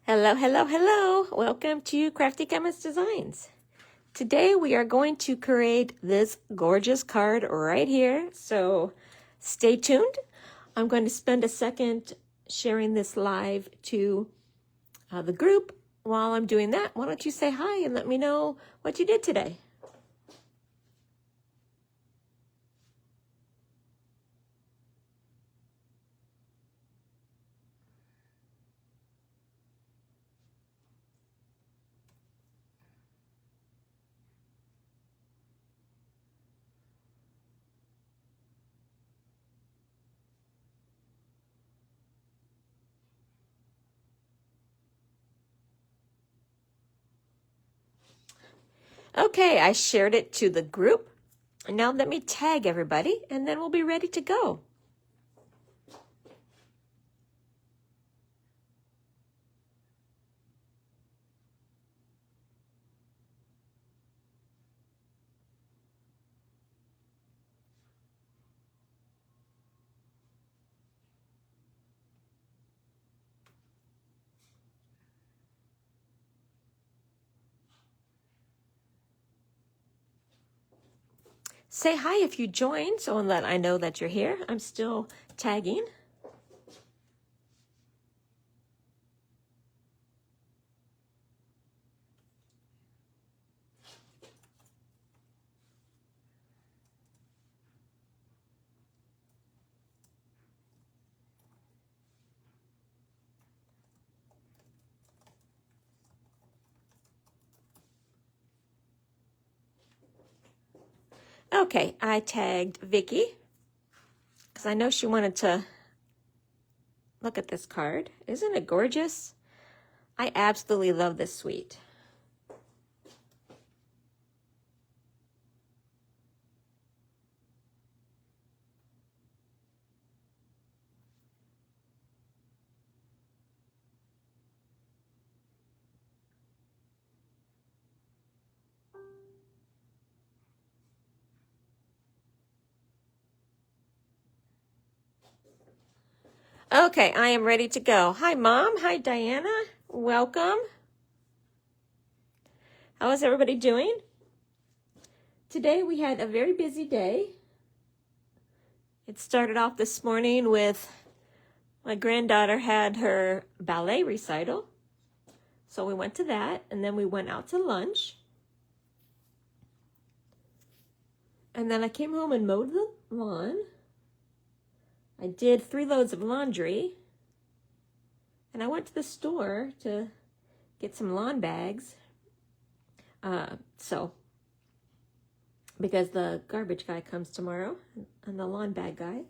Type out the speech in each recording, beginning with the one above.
Hello, hello, hello. Welcome to Crafty Chemist Designs. Today we are going to create this gorgeous card right here. So stay tuned. I'm going to spend a second sharing this live to the group. While I'm doing that, why don't you say hi and let me know what you did today. Okay, I shared it to the group. Now let me tag everybody and then we'll be ready to go. Say hi if you joined so that I know that you're here. I'm still tagging. Okay, I tagged Vicky because I know she wanted to look at this card. Isn't it gorgeous? I absolutely love this suite. Okay, I am ready to go. Hi, Mom. Hi, Diana. Welcome. How is everybody doing? Today we had a very busy day. It started off this morning with my granddaughter had her ballet recital. So we went to that, and then we went out to lunch. And then I came home and mowed the lawn. I did 3 loads of laundry. And I went to the store to get some lawn bags. Because the garbage guy comes tomorrow, and the lawn bag guy.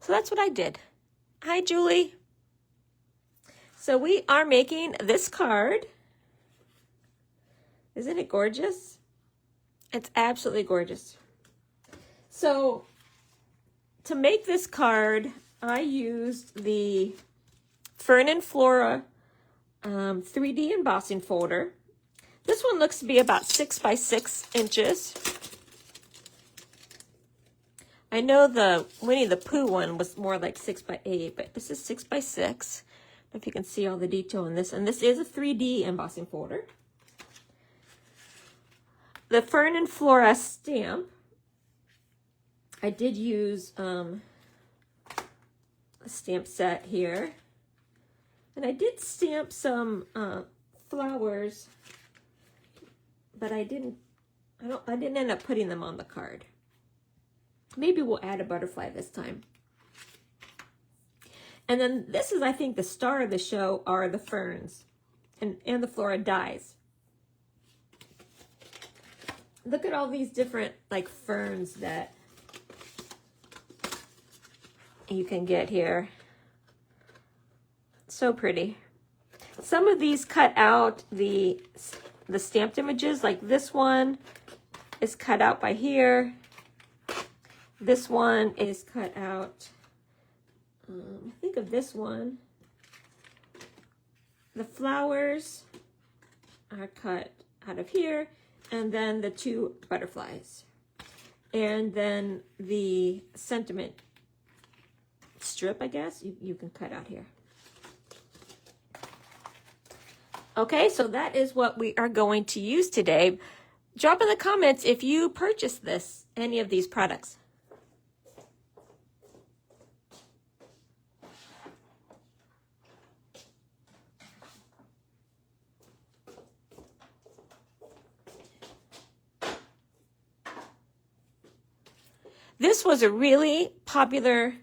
So that's what I did. Hi, Julie. So we are making this card. Isn't it gorgeous? It's absolutely gorgeous. So to make this card, I used the Fern Flora 3D embossing folder. This one looks to be about 6 by 6 inches. I know the Winnie the Pooh one was more like 6 by 8, but this is 6 by 6. I don't know if you can see all the detail in this. And this is a 3D embossing folder. The Fern Flora stamp, I did use a stamp set here. And I did stamp some flowers, but I didn't end up putting them on the card. Maybe we'll add a butterfly this time. And then this is, I think, the star of the show are the ferns and the flora dies. Look at all these different like ferns that you can get here. So pretty. Some of these cut out the stamped images, like this one is cut out by here. This one is cut out, I think of this one. The flowers are cut out of here, and then the 2 butterflies. And then the sentiment strip, I guess, you can cut out here. Okay, so that is what we are going to use today. Drop in the comments if you purchased any of these products. This was a really popular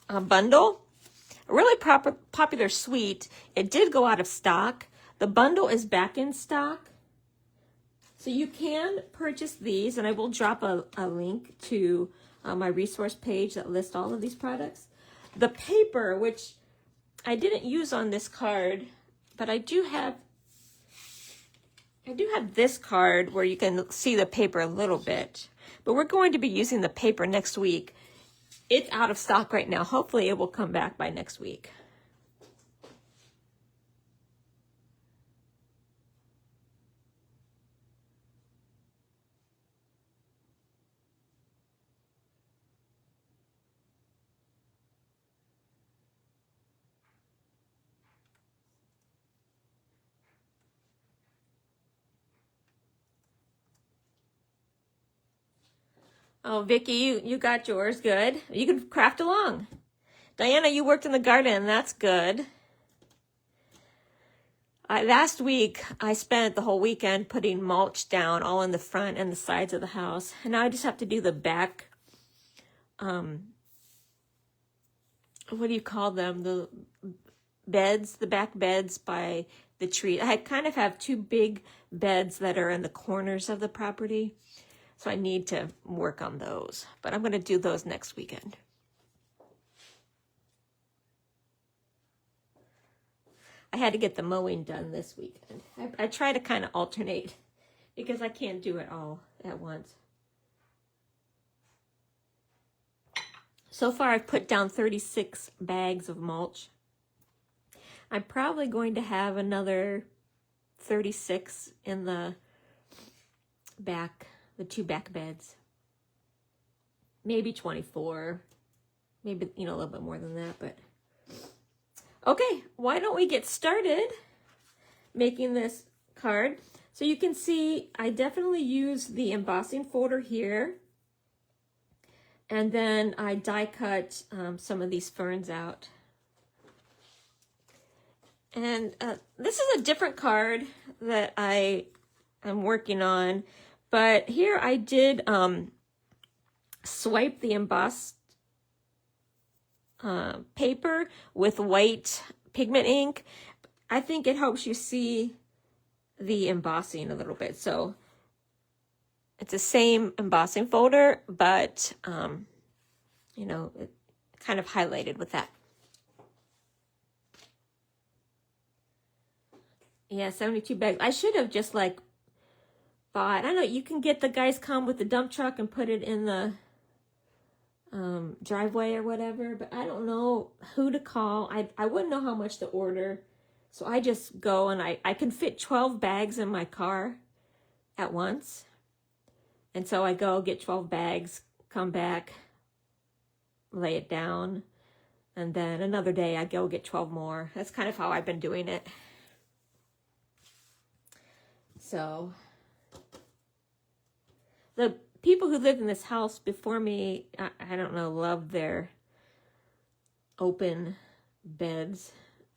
bundle, a really popular suite. It did go out of stock. The bundle is back in stock. So you can purchase these, and I will drop a link to my resource page that lists all of these products. The paper, which I didn't use on this card, but I do have this card where you can see the paper a little bit. But we're going to be using the paper next week. It's out of stock right now. Hopefully it will come back by next week. Oh, Vicki, you got yours. Good. You can craft along. Diana, you worked in the garden. That's good. Last week, I spent the whole weekend putting mulch down all in the front and the sides of the house. And now I just have to do the back, what do you call them? The beds, the back beds by the tree. I kind of have two big beds that are in the corners of the property. So I need to work on those, but I'm going to do those next weekend. I had to get the mowing done this weekend. I try to kind of alternate because I can't do it all at once. So far, I've put down 36 bags of mulch. I'm probably going to have another 36 in the back. The two back beds, maybe 24, maybe, a little bit more than that, but okay, why don't we get started making this card? So you can see I definitely use the embossing folder here, and then I die cut some of these ferns out. And this is a different card that I am working on. But here I did swipe the embossed paper with white pigment ink. I think it helps you see the embossing a little bit. So it's the same embossing folder, but, it kind of highlighted with that. Yeah, 72 bags. I should have just I don't know, you can get the guys come with the dump truck and put it in the driveway or whatever, but I don't know who to call. I wouldn't know how much to order. So I just go and I can fit 12 bags in my car at once. And so I go get 12 bags, come back, lay it down, and then another day I go get 12 more. That's kind of how I've been doing it. So the people who lived in this house before me, I don't know, love their open beds.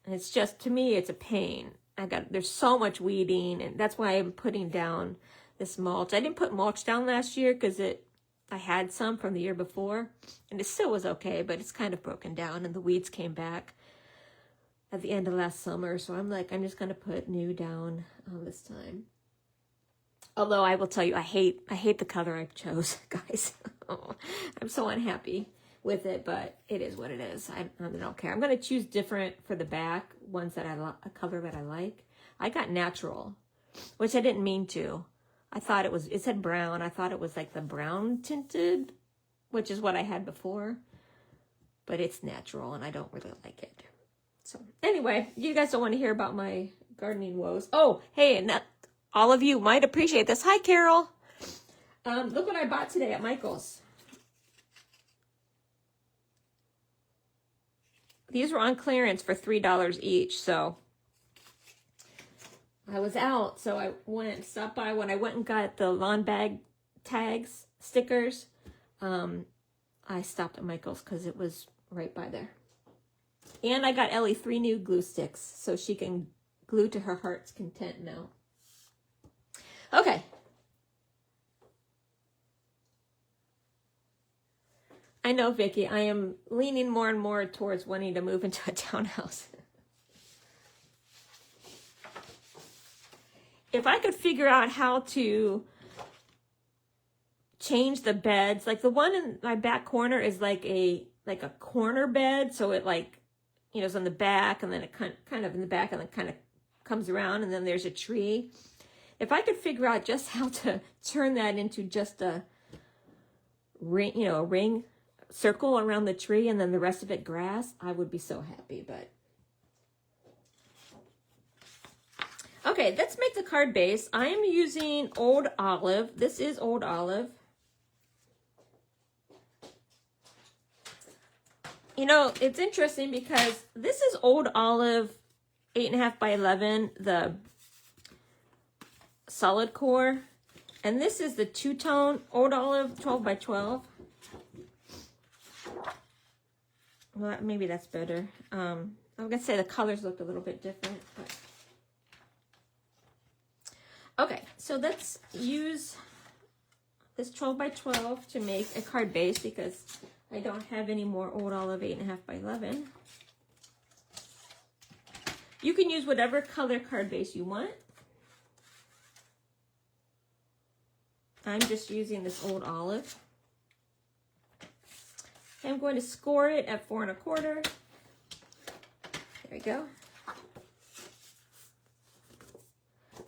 It's just, to me, it's a pain. There's so much weeding, and that's why I'm putting down this mulch. I didn't put mulch down last year because I had some from the year before, and it still was okay, but it's kind of broken down, and the weeds came back at the end of last summer. So I'm just going to put new down this time. Although I will tell you, I hate the color I chose, guys. I'm so unhappy with it, but it is what it is. I don't care. I'm going to choose different for the back, ones that a color that I like. I got natural, which I didn't mean to. I thought it said brown. I thought it was like the brown tinted, which is what I had before, but it's natural and I don't really like it. So anyway, you guys don't want to hear about my gardening woes. Oh, hey, and all of you might appreciate this. Hi, Carol. Look what I bought today at Michael's. These were on clearance for $3 each, so I was out, so I stopped by when I went and got the lawn bag tags, stickers. I stopped at Michael's because it was right by there. And I got Ellie 3 new glue sticks so she can glue to her heart's content now. Okay. I know, Vicki, I am leaning more and more towards wanting to move into a townhouse. If I could figure out how to change the beds, like the one in my back corner is like a corner bed, so it is on the back, and then it kind of in the back, and then kind of comes around, and then there's a tree. If I could figure out just how to turn that into just a ring, a ring circle around the tree, and then the rest of it grass, I would be so happy. But okay, let's make the card base. I am using Old Olive. This is Old Olive. It's interesting because this is Old Olive 8.5 by 11, the solid core. And this is the two-tone Old Olive 12 by 12. Well, maybe that's better. I'm going to say the colors look a little bit different. But... okay, so let's use this 12 by 12 to make a card base because I don't have any more Old Olive 8.5 by 11. You can use whatever color card base you want. I'm just using this Old Olive. I'm going to score it at 4 1/4. There we go.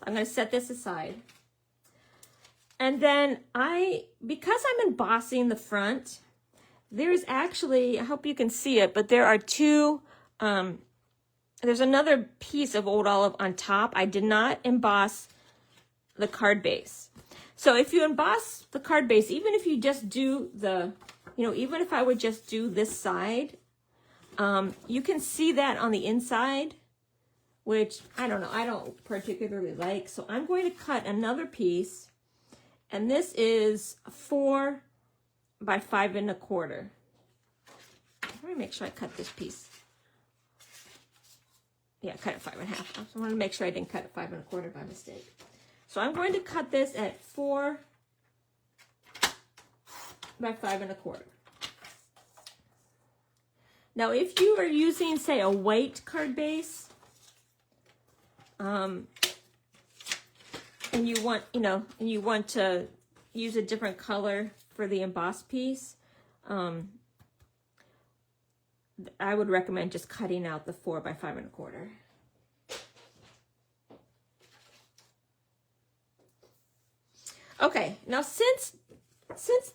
I'm going to set this aside. And then because I'm embossing the front, there's actually, I hope you can see it, but there are two, there's another piece of Old Olive on top. I did not emboss the card base. So if you emboss the card base, even if you just do even if I would just do this side, you can see that on the inside, which I don't particularly like. So I'm going to cut another piece, and this is 4 by 5 1/4. Let me make sure I cut this piece. Yeah, cut it 5 1/2. I want to make sure I didn't cut it 5 1/4 by mistake. So I'm going to cut this at 4 by 5 1/4. Now, if you are using, say, a white card base, and you want to use a different color for the embossed piece, I would recommend just cutting out the 4 by 5 1/4. Okay, now since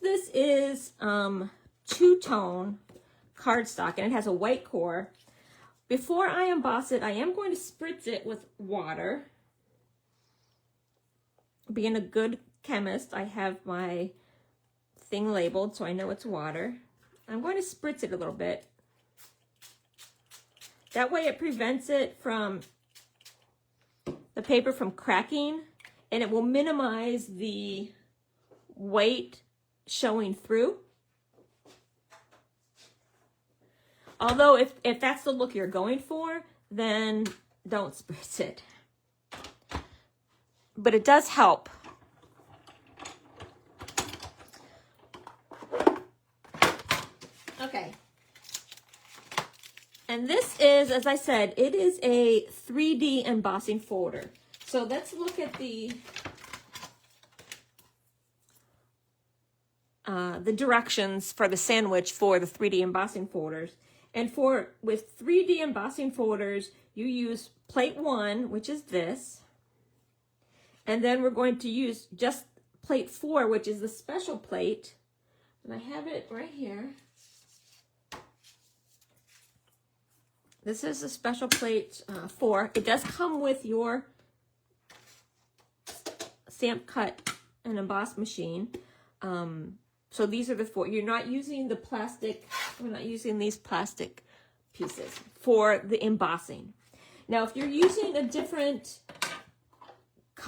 this is two-tone cardstock and it has a white core, before I emboss it, I am going to spritz it with water. Being a good chemist, I have my thing labeled so I know it's water. I'm going to spritz it a little bit. That way it prevents it from the paper from cracking, and it will minimize the white showing through. Although if that's the look you're going for, then don't spritz it. But it does help. Okay. And this is, as I said, it is a 3D embossing folder. So let's look at the directions for the sandwich for the 3D embossing folders. And with 3D embossing folders, you use plate 1, which is this. And then we're going to use just plate 4, which is the special plate. And I have it right here. This is the special plate 4. It does come with your stamp cut and emboss machine. So these are the 4. You're not using the plastic. We're not using these plastic pieces for the embossing. Now, if you're using a different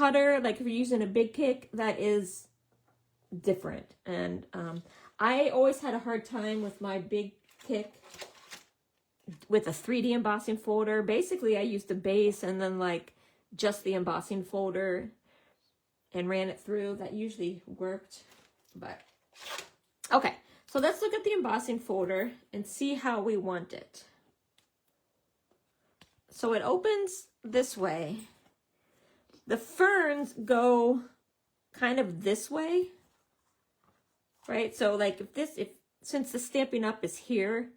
cutter, like if you're using a big kit, that is different. And I always had a hard time with my big kit with a 3D embossing folder. Basically, I used a base and then like just the embossing folder and ran it through. That usually worked, but okay. So let's look at the embossing folder and see how we want it. So it opens this way. The ferns go kind of this way, right? So like since the Stampin' Up is here,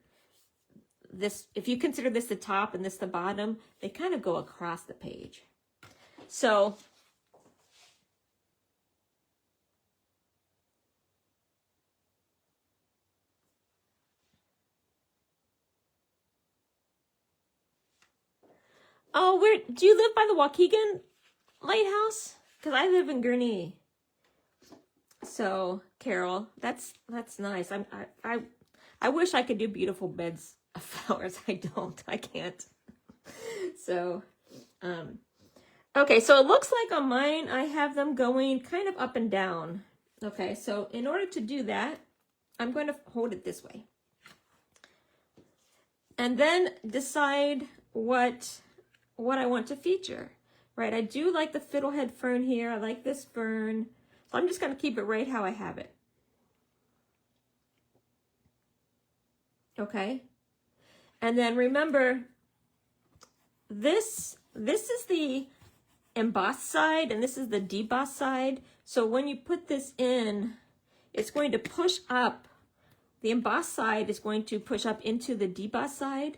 if you consider this the top and this the bottom, they kind of go across the page. So oh, do you live by the Waukegan Lighthouse? Because I live in Gurnee. So, Carol, that's nice. I wish I could do beautiful beds of flowers. I can't. So, okay, so it looks like on mine, I have them going kind of up and down. Okay, so in order to do that, I'm going to hold it this way. And then decide what I want to feature, right? I do like the fiddlehead fern here. I like this fern. So I'm just going to keep it right how I have it. Okay. And then remember, this is the embossed side and this is the debossed side. So when you put this in, it's going to push up. The embossed side is going to push up into the debossed side.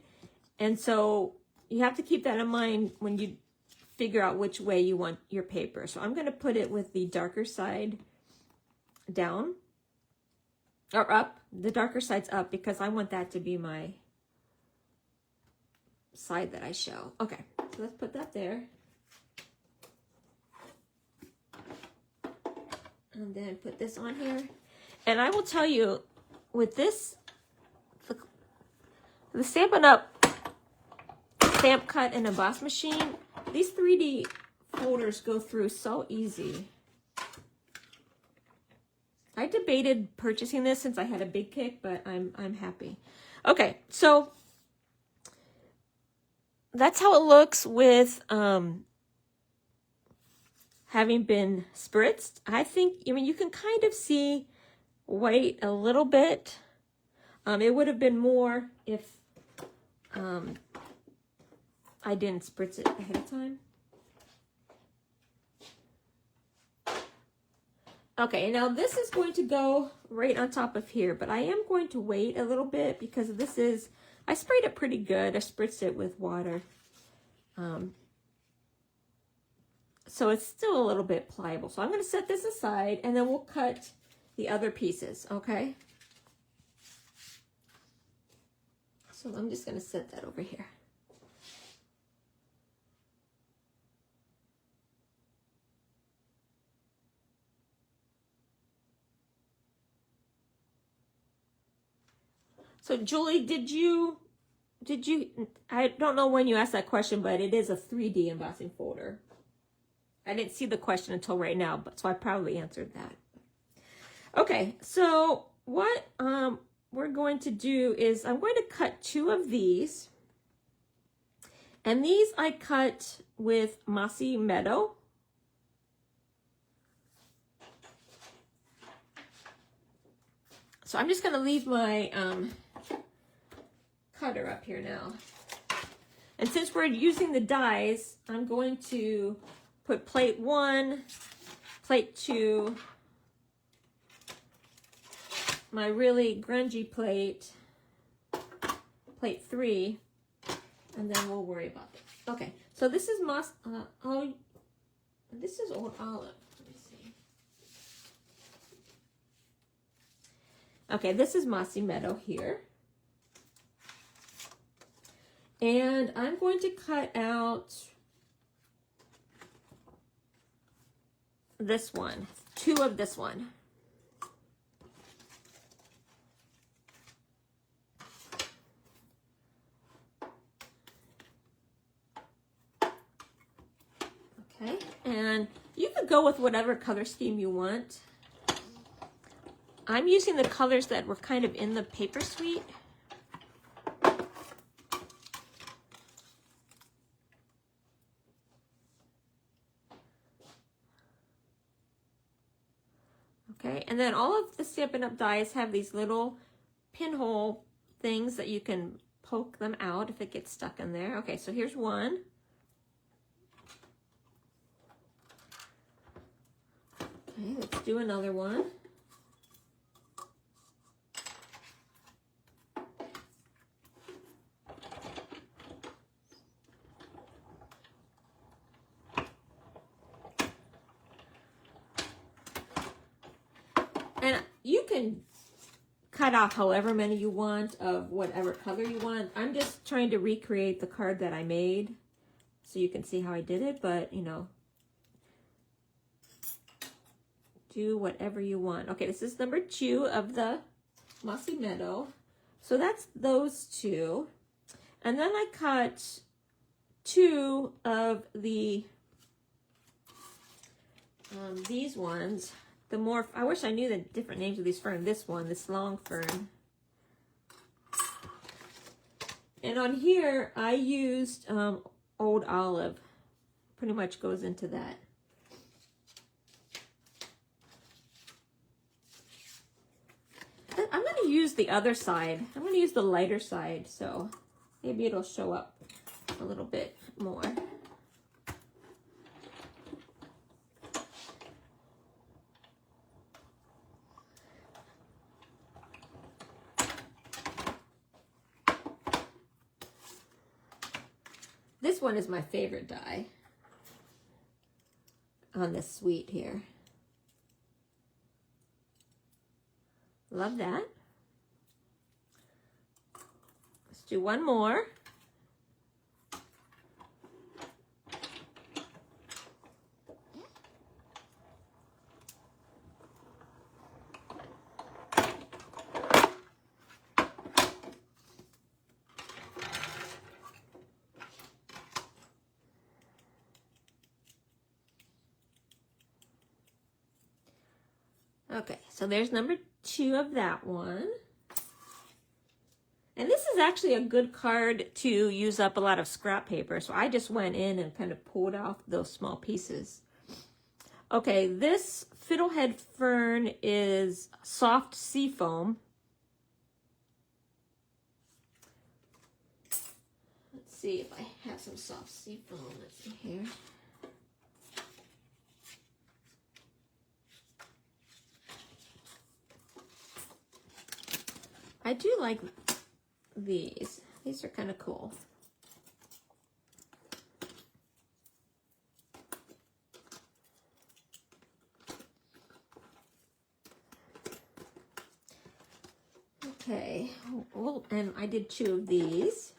And so you have to keep that in mind when you figure out which way you want your paper. So I'm going to put it with the darker side down or up. The darker side's up because I want that to be my side that I show. Okay, so let's put that there. And then put this on here. And I will tell you, with this, the Stampin' Up! Stamp cut and emboss machine, these 3D folders go through so easy. I debated purchasing this since I had a big kick, but I'm happy. Okay, so that's how it looks with having been spritzed. I mean, you can kind of see white a little bit. It would have been more if I didn't spritz it ahead of time. Okay, now this is going to go right on top of here, but I am going to wait a little bit because I sprayed it pretty good. I spritzed it with water. So it's still a little bit pliable. So I'm going to set this aside and then we'll cut the other pieces, okay? So I'm just going to set that over here. So Julie, did you, I don't know when you asked that question, but it is a 3D embossing folder. I didn't see the question until right now, but so I probably answered that. Okay, so what we're going to do is I'm going to cut 2 of these. And these I cut with Mossy Meadow. So I'm just going to leave my cutter up here now. And since we're using the dies, I'm going to put plate 1, plate 2, my really grungy plate, plate 3, and then we'll worry about this. Okay, so this is this is Old Olive. Let me see. Okay, this is Mossy Meadow here. And I'm going to cut out this one, 2 of this one. Okay, and you could go with whatever color scheme you want. I'm using the colors that were kind of in the paper suite. Okay, and then all of the Stampin' Up! Dies have these little pinhole things that you can poke them out if it gets stuck in there. Okay, so here's one. Okay, let's do another one. And you can cut off however many you want of whatever color you want. I'm just trying to recreate the card that I made so you can see how I did it, but you know, do whatever you want. Okay, this is number 2 of the Mossy Meadow. So that's those 2. And then I cut 2 of the these ones. The more, I wish I knew the different names of these ferns. This one, this long fern. And on here, I used old olive. Pretty much goes into that. I'm going to use the other side. I'm going to use the lighter side, so maybe it'll show up a little bit more. This one is my favorite die on this suite here. Love that. Let's do one more. Okay, so there's number 2 of that one. And this is actually a good card to use up a lot of scrap paper. So I just went in and kind of pulled off those small pieces. Okay, this fiddlehead fern is soft sea foam. Let's see if I have some soft sea foam. Let's see here. I do like these. These are kind of cool. Okay, well, and I did 2 of these.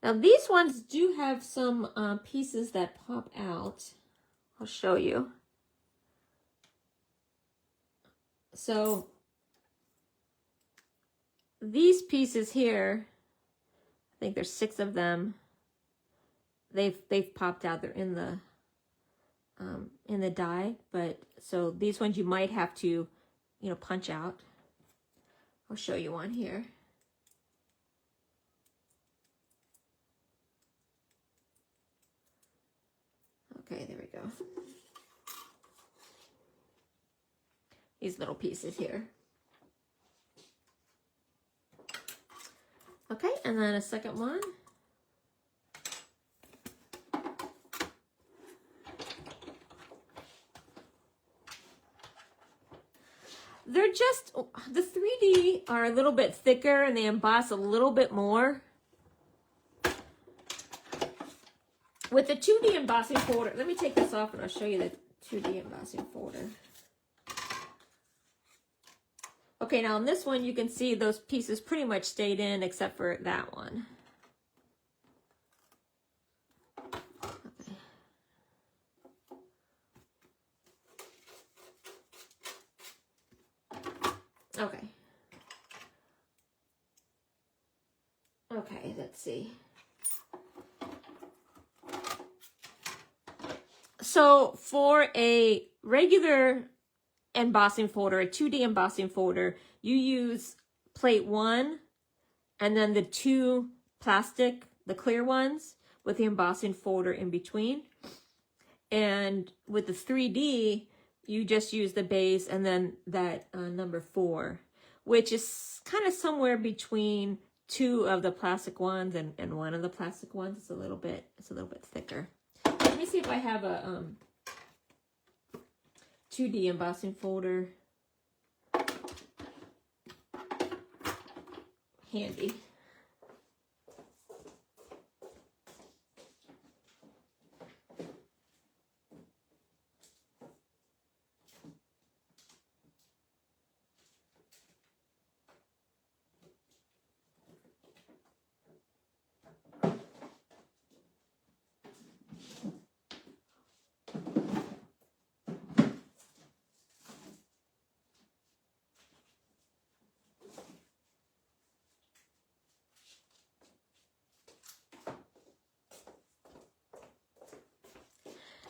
Now these ones do have some pieces that pop out. I'll show you. So these pieces here, I think there's 6 of them. They've popped out. They're in the die, but so these ones you might have to, you know, punch out. I'll show you one here. Okay, there we go. These little pieces here. Okay, and then a second one. They're just, the 3D are a little bit thicker and they emboss a little bit more. With the 2D embossing folder, let me take this off and I'll show you the 2D embossing folder. Okay, now on this one, you can see those pieces pretty much stayed in except for that one. Okay. Okay. Okay, let's see. So for a regular embossing folder, a 2D embossing folder, you use plate 1 and then the 2 plastic, the clear ones, with the embossing folder in between. And with the 3D, you just use the base and then that number 4, which is kind of somewhere between 2 of the plastic ones and 1 of the plastic ones. It's a little bit thicker. Let me see if I have a 2D embossing folder handy.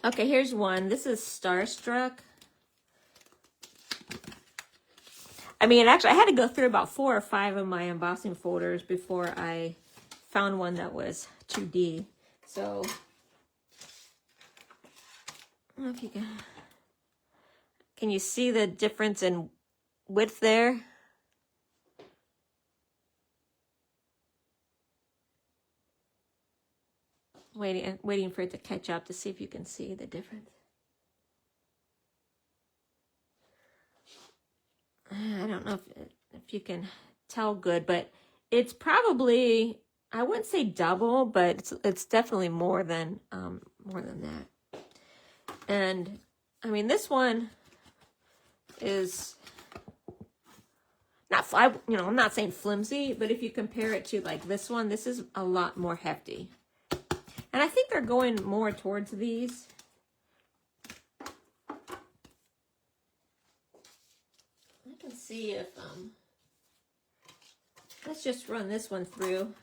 Okay, here's one. This is Starstruck. I mean, actually, I had to go through about 4 or 5 of my embossing folders before I found one that was 2D. So, I don't know if you can you see the difference in width there? Waiting for it to catch up to see if you can see the difference. I don't know if you can tell good, but it's probably, I wouldn't say double, but it's definitely more than that. And I mean, this one is not, I'm not saying flimsy, but if you compare it to like this one, this is a lot more hefty. And I think they're going more towards these. I can see if, let's just run this one through.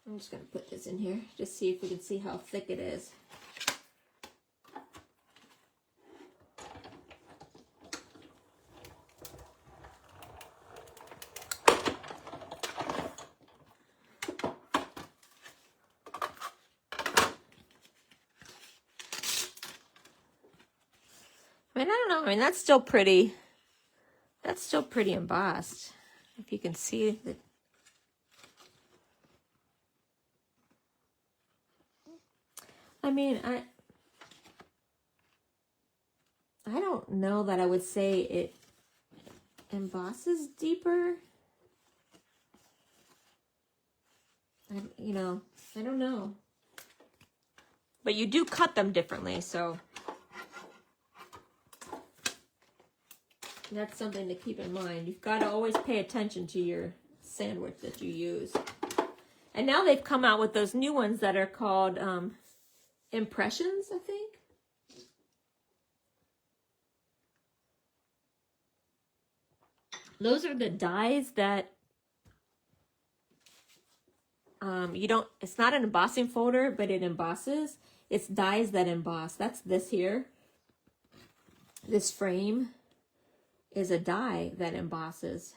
I'm just going to put this in here, just see if we can see how thick it is. I mean, I don't know. I mean, that's still pretty embossed. If you can see the, I mean, I don't know that I would say it embosses deeper. I don't know. But you do cut them differently, so that's something to keep in mind. You've got to always pay attention to your sandwich that you use. And now they've come out with those new ones that are called impressions, I think. Those are the dies that it's not an embossing folder, but it embosses. It's dies that emboss. That's this here. This frame is a die that embosses.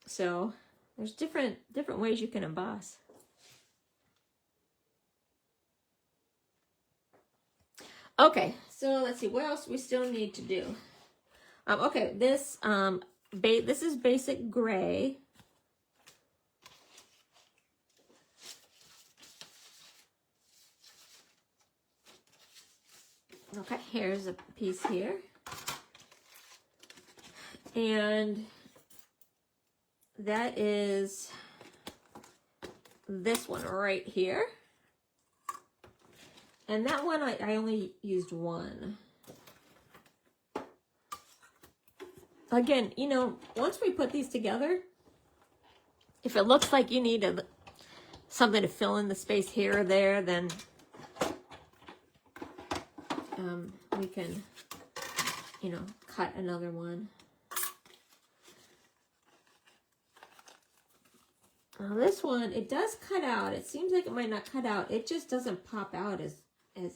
So there's different ways you can emboss. Okay, so let's see, what else we still need to do? Okay, this is basic gray. Okay, here's a piece here. And that is this one right here. And that one, I only used one. again, you know, once we put these together, if it looks like you need something to fill in the space here or there, then we can, you know, cut another one. Now this one, it does cut out. It seems like it might not cut out. It just doesn't pop out as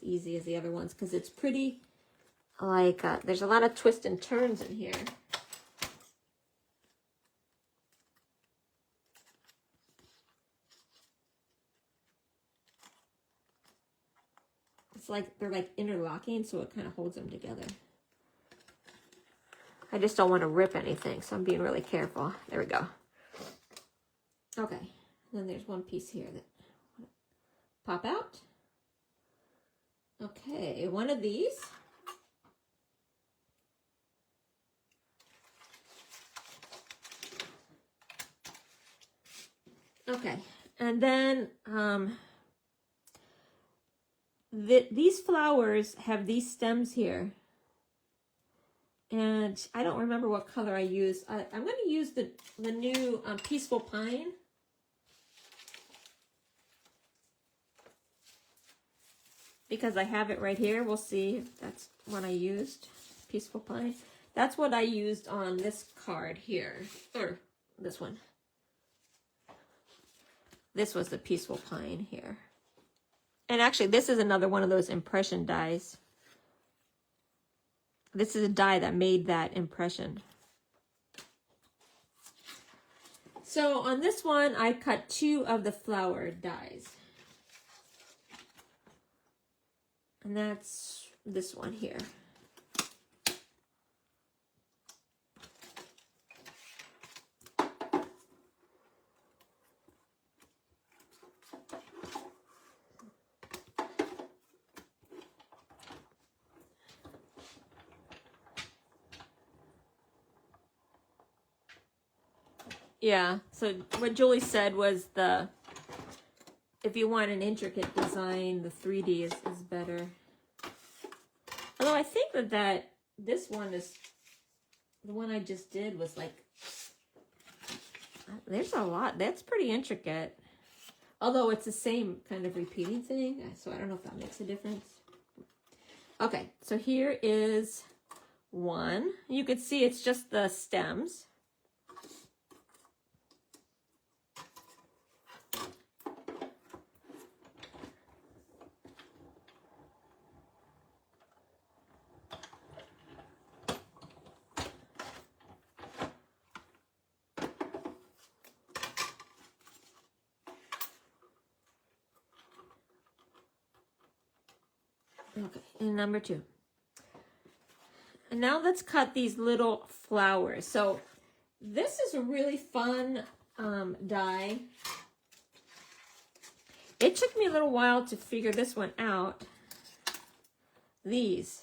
easy as the other ones because it's pretty, like, there's a lot of twists and turns in here. It's like they're like interlocking, so it kind of holds them together. I just don't want to rip anything, so I'm being really careful. There we go. Okay, and then there's one piece here that pop out. Okay, one of these. Okay, and then these flowers have these stems here. And I don't remember what color I used. I'm going to use the new Peaceful Pine. Because I have it right here. We'll see if that's what I used. Peaceful Pine. That's what I used on this card here. Or this one. This was the Peaceful Pine here. And actually, this is another one of those impression dies. This is a die that made that impression. So on this one, I cut 2 of the flower dies. And that's this one here. Yeah, so what Julie said was if you want an intricate design, the 3D is better. Although I think that this one is, the one I just did was like, there's a lot, that's pretty intricate. Although it's the same kind of repeating thing, so I don't know if that makes a difference. Okay, so here is one. You can see it's just the stems. Okay, and number 2. And now let's cut these little flowers. So this is a really fun die. It took me a little while to figure this one out. These.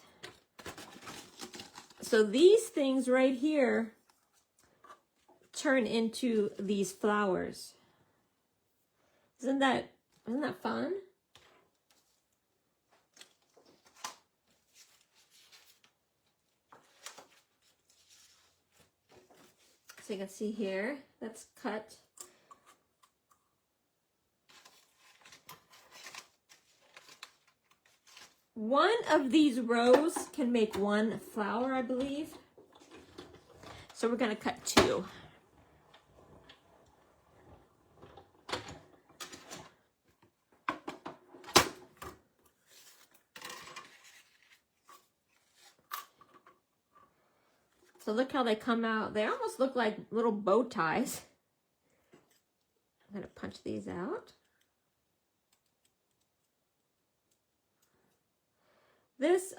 So these things right here turn into these flowers. Isn't that fun? So you can see here, that's cut. One of these rows can make 1 flower, I believe. So we're going to cut 2. So look how they come out. They almost look like little bow ties. I'm going to punch these out. This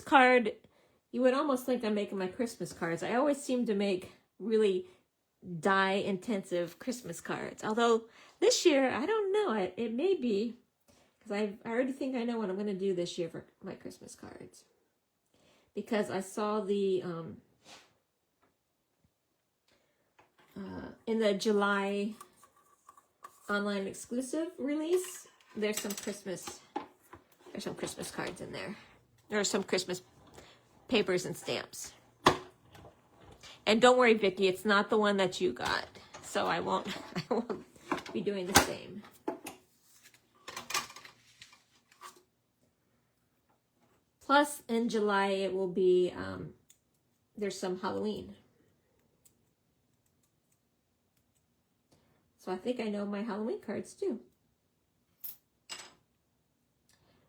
card, you would almost think I'm making my Christmas cards. I always seem to make really die intensive Christmas cards. Although this year, I don't know, it may be, because I already think I know what I'm going to do this year for my Christmas cards. Because I saw the, in the July online exclusive release, there's some Christmas cards in there. or some Christmas papers and stamps. And don't worry, Vicki, it's not the one that you got. So I won't be doing the same. Plus, in July, it will be, there's some Halloween. So I think I know my Halloween cards too.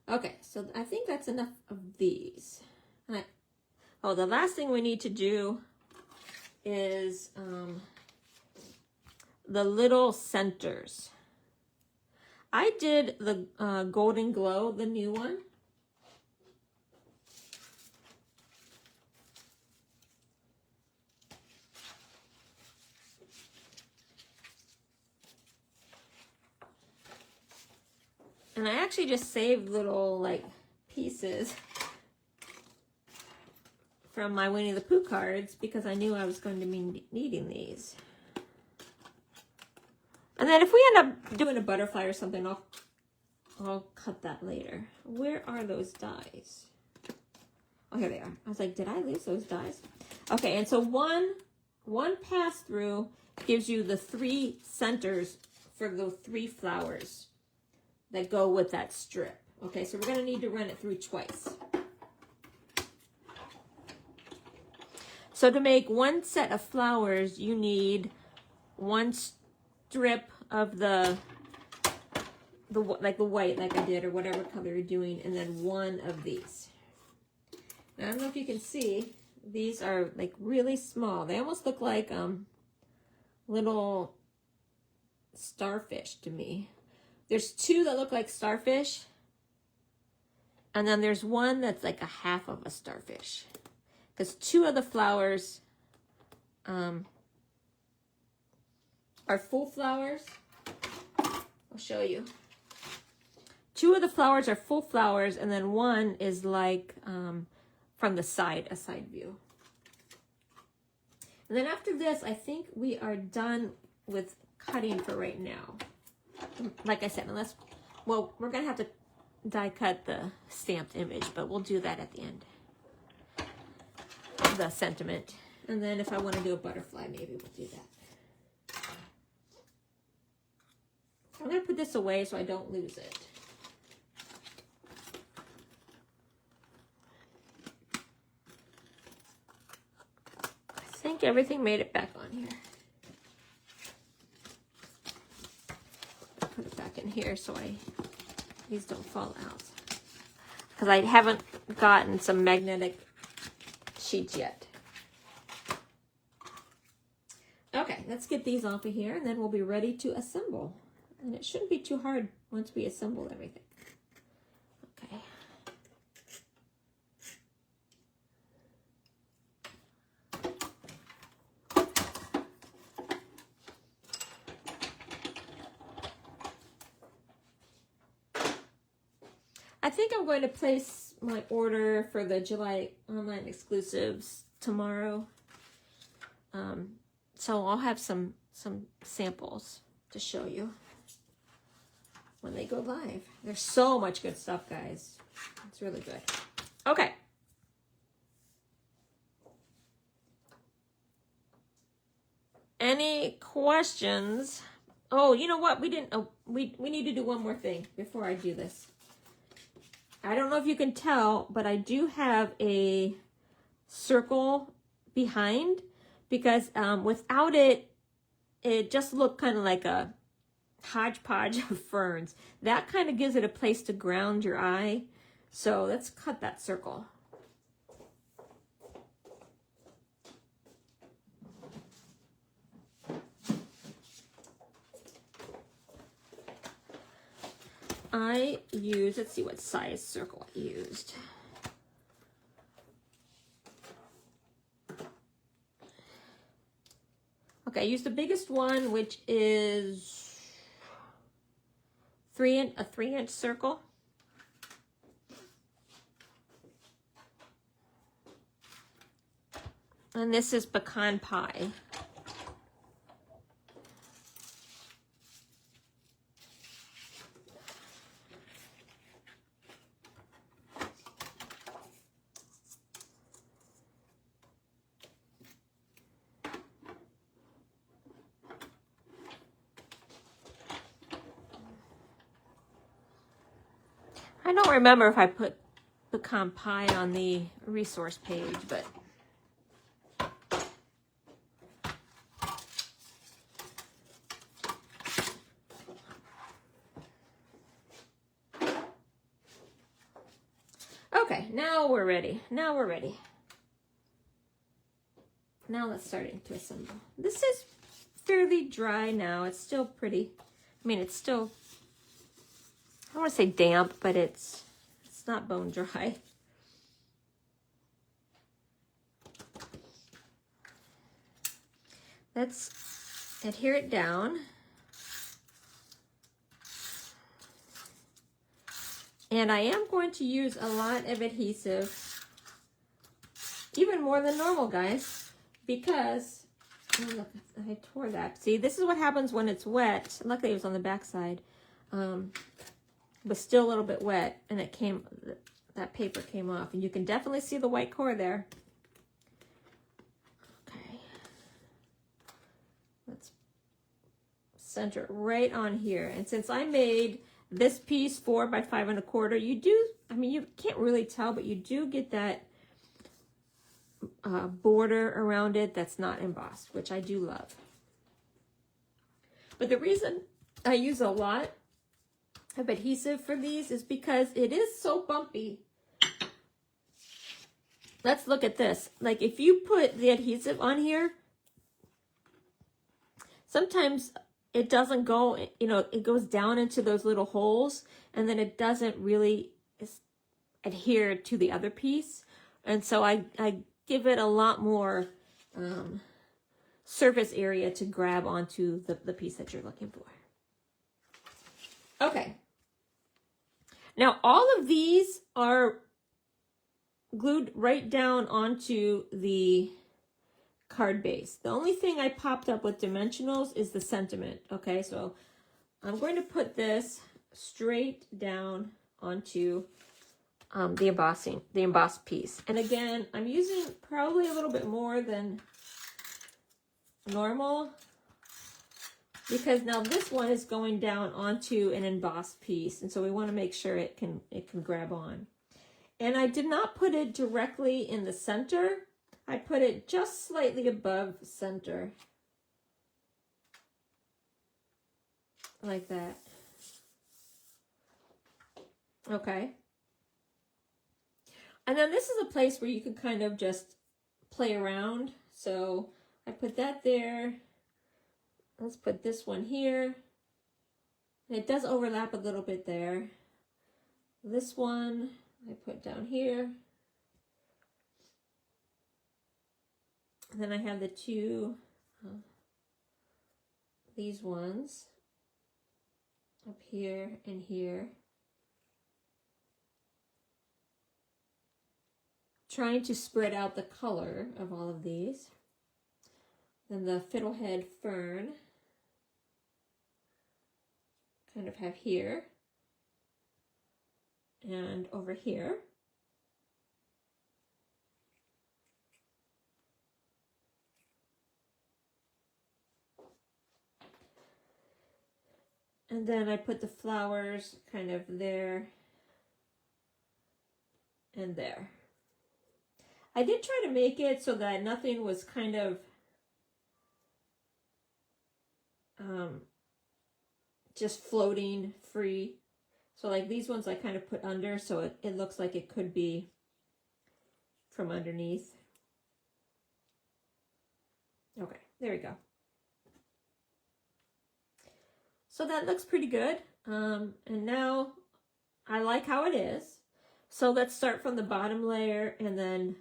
Okay, so I think that's enough of these. Oh, the last thing we need to do is the little centers. I did the Golden Glow, the new one. And I actually just saved little like pieces from my Winnie the Pooh cards because I knew I was going to be needing these. And then if we end up doing a butterfly or something, I'll cut that later. Where are those dies? Oh, here they are. I was like, did I lose those dies? Okay, and so one pass through gives you the 3 centers for the 3 flowers that go with that strip. Okay, so we're going to need to run it through twice. So to make one set of flowers, you need 1 strip of the white like I did, or whatever color you're doing, and then 1 of these. Now, I don't know if you can see, these are like really small. They almost look like little starfish to me. There's 2 that look like starfish, and then there's 1 that's like a half of a starfish. Because 2 of the flowers are full flowers. I'll show you. 2 of the flowers are full flowers, and then 1 is like from the side, a side view. And then after this, I think we are done with cutting for right now. Like I said, unless, well, we're going to have to die cut the stamped image, but we'll do that at the end. The sentiment. And then if I want to do a butterfly, maybe we'll do that. I'm going to put this away so I don't lose it. I think everything made it back on here. Put it back in here so these don't fall out. Because I haven't gotten some magnetic sheets yet. Okay, let's get these off of here, and then we'll be ready to assemble. And it shouldn't be too hard once we assemble everything. Okay. I think I'm going to place my order for the July online exclusives tomorrow. So I'll have some samples to show you when they go live. There's so much good stuff, guys. It's really good. Okay. Any questions? Oh, you know what? We didn't. Oh, we need to do one more thing before I do this. I don't know if you can tell, but I do have a circle behind because without it, it just looked kind of like a hodgepodge of ferns. That kind of gives it a place to ground your eye. So let's cut that circle. I used, let's see what size circle I used. Okay, I used the biggest one, which is a 3-inch circle. And this is Pecan Pie. don't remember if I put Pecan Pie on the resource page, but okay, now we're ready. Now we're ready. Now let's start to assemble. This is fairly dry now. It's still pretty. I mean, it's still, I don't want to say damp, but it's not bone dry. Let's adhere it down. And I am going to use a lot of adhesive, even more than normal, guys, because, oh, look, I tore that. See, this is what happens when it's wet. Luckily it was on the back side, but still a little bit wet, and it came, that paper came off, and you can definitely see the white core there. Okay, let's center it right on here. And since I made this piece 4 by 5 1/4, you do, I mean, you can't really tell, but you do get that border around it that's not embossed, which I do love. But the reason I use a lot of adhesive for these is because it is so bumpy. Let's look at this. Like, if you put the adhesive on here, sometimes it doesn't go, you know, it goes down into those little holes, and then it doesn't really adhere to the other piece. And so I give it a lot more surface area to grab onto the piece that you're looking for. Okay. Now, all of these are glued right down onto the card base. The only thing I popped up with dimensionals is the sentiment. Okay, so I'm going to put this straight down onto the embossed piece. And again, I'm using probably a little bit more than normal, because now this one is going down onto an embossed piece, and so we want to make sure it can grab on. And I did not put it directly in the center. I put it just slightly above center, like that. Okay. And then this is a place where you can kind of just play around. So I put that there. Let's put this one here. And it does overlap a little bit there. This one I put down here. And then I have the two, these ones up here and here. Trying to spread out the color of all of these. Then the fiddlehead fern, kind of have here and over here. And then I put the flowers kind of there and there. I did try to make it so that nothing was kind of just floating free. So like these ones I kind of put under, so it looks like it could be from underneath. Okay, there we go. So that looks pretty good. And now I like how it is. So let's start from the bottom layer and then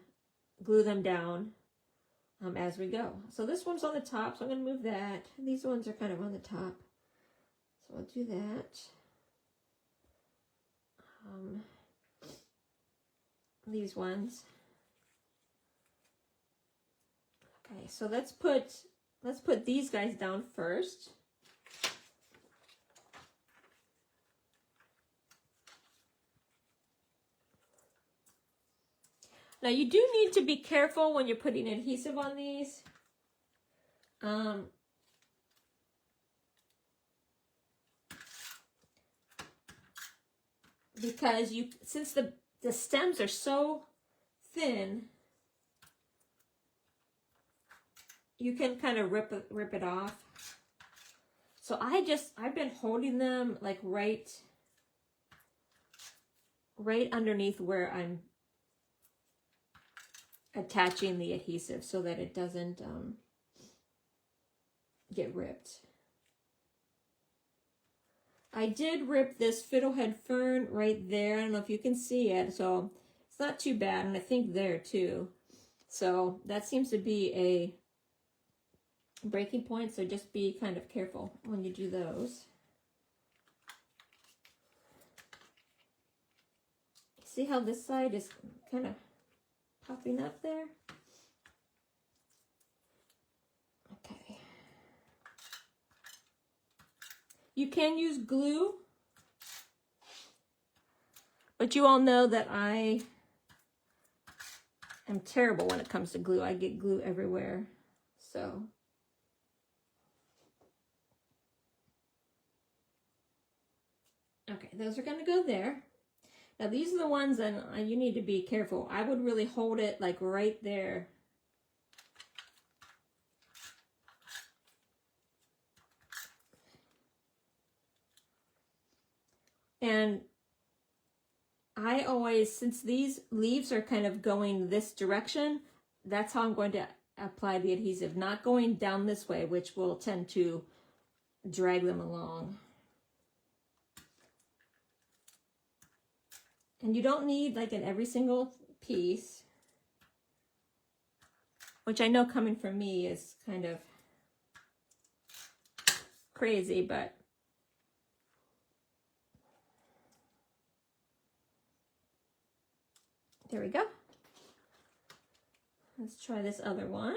glue them down as we go. So this one's on the top, so I'm going to move that. These ones are kind of on the top. So I'll do that. These ones. Okay, so let's put these guys down first. Now you do need to be careful when you're putting adhesive on these. because since the stems are so thin, you can kind of rip it off. So I've been holding them like right underneath where I'm attaching the adhesive so that it doesn't get ripped. I did rip this fiddlehead fern right there. I don't know if you can see it, so it's not too bad, and I think there too. So that seems to be a breaking point, so just be kind of careful when you do those. See how this side is kind of popping up there? Okay. You can use glue, but you all know that I am terrible when it comes to glue. I get glue everywhere, so. Okay, those are gonna go there. Now these are the ones that you need to be careful. I would really hold it like right there. And I always, since these leaves are kind of going this direction, that's how I'm going to apply the adhesive, not going down this way, which will tend to drag them along. And you don't need like in every single piece, which I know coming from me is kind of crazy, but there we go. Let's try this other one.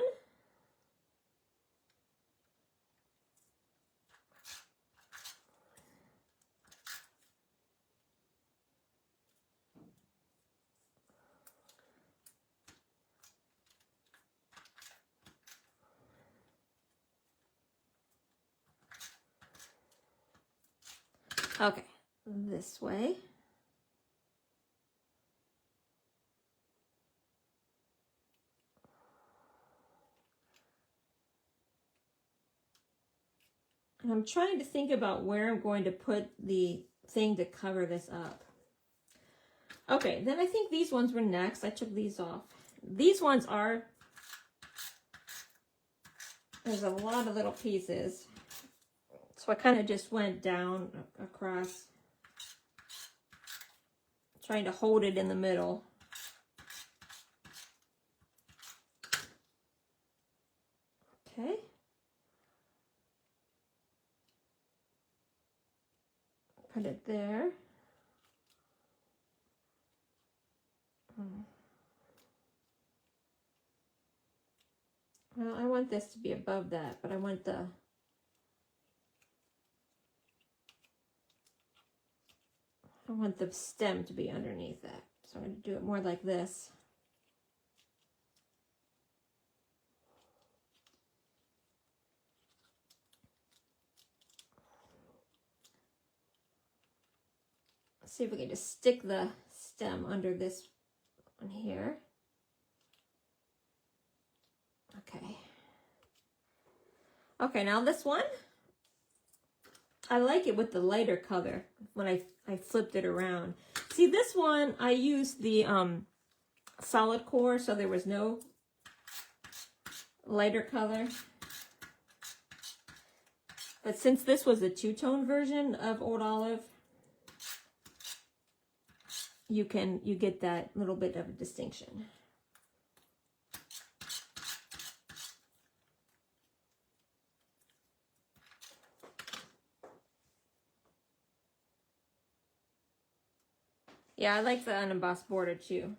Okay, this way. And I'm trying to think about where I'm going to put the thing to cover this up. Okay, then I think these ones were next. I took these off. These ones are, there's a lot of little pieces. So I kind of just went down across, trying to hold it in the middle. Okay. Put it there. Well, I want this to be above that, but I want the stem to be underneath that. So I'm going to do it more like this. Let's see if we can just stick the stem under this one here. Okay. Okay, now this one, I like it with the lighter color when I flipped it around. See, this one, I used the solid core, so there was no lighter color. But since this was a two-tone version of Old Olive, you get that little bit of a distinction. Yeah, I like the unembossed border too.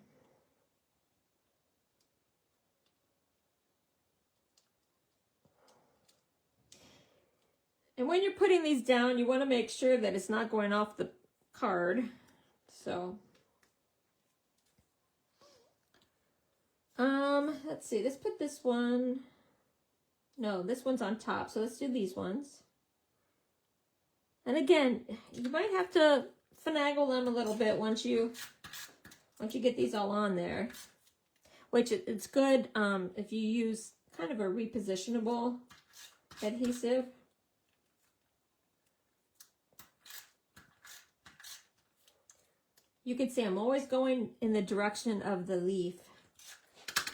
And when you're putting these down, you want to make sure that it's not going off the card. So, let's see, let's put this one. No, this one's on top, so let's do these ones. And again, you might have to finagle them a little bit once you get these all on there. Which it's good if you use kind of a repositionable adhesive. You can see I'm always going in the direction of the leaf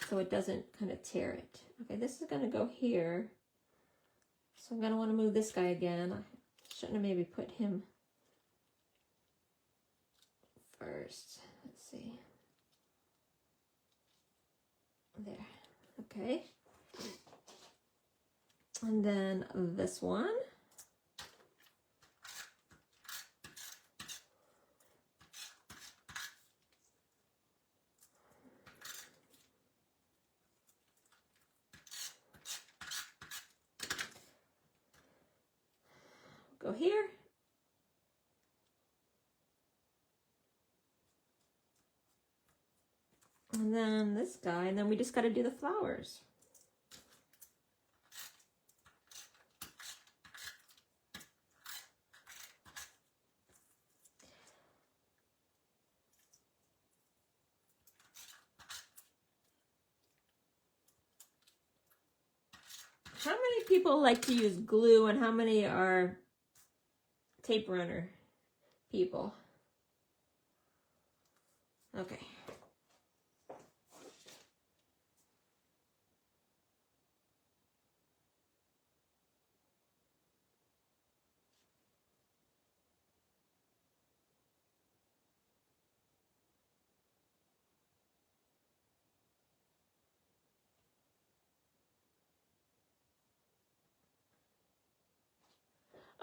so it doesn't kind of tear it. Okay, this is going to go here. So I'm going to want to move this guy again. I shouldn't have maybe put him first. Let's see. There. Okay. And then this one. Go here. And then this guy, and then we just got to do the flowers. How many people like to use glue and how many are tape runner people? Okay.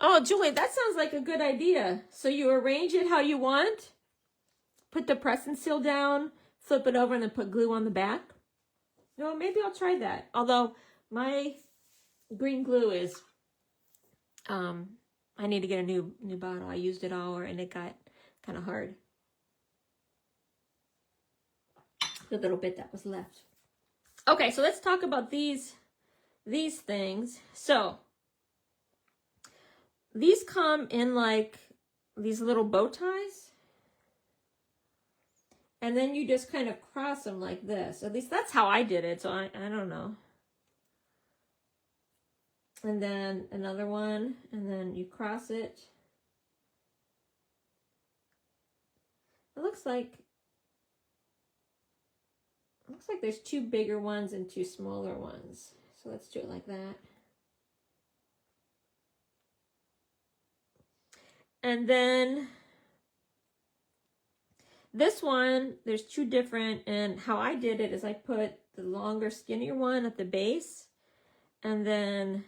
Oh, Julie, that sounds like a good idea. So you arrange it how you want, put the press and seal down, flip it over, and then put glue on the back. No, maybe I'll try that. Although my green glue is, I need to get a new bottle. I used it all, and it got kind of hard. The little bit that was left. Okay, so let's talk about these things. So these come in like these little bow ties. And then you just kind of cross them like this. At least that's how I did it, so I don't know. And then another one, and then you cross it. It looks like there's two bigger ones and two smaller ones. So let's do it like that. And then this one, there's two different, and how I did it is I put the longer, skinnier one at the base, and then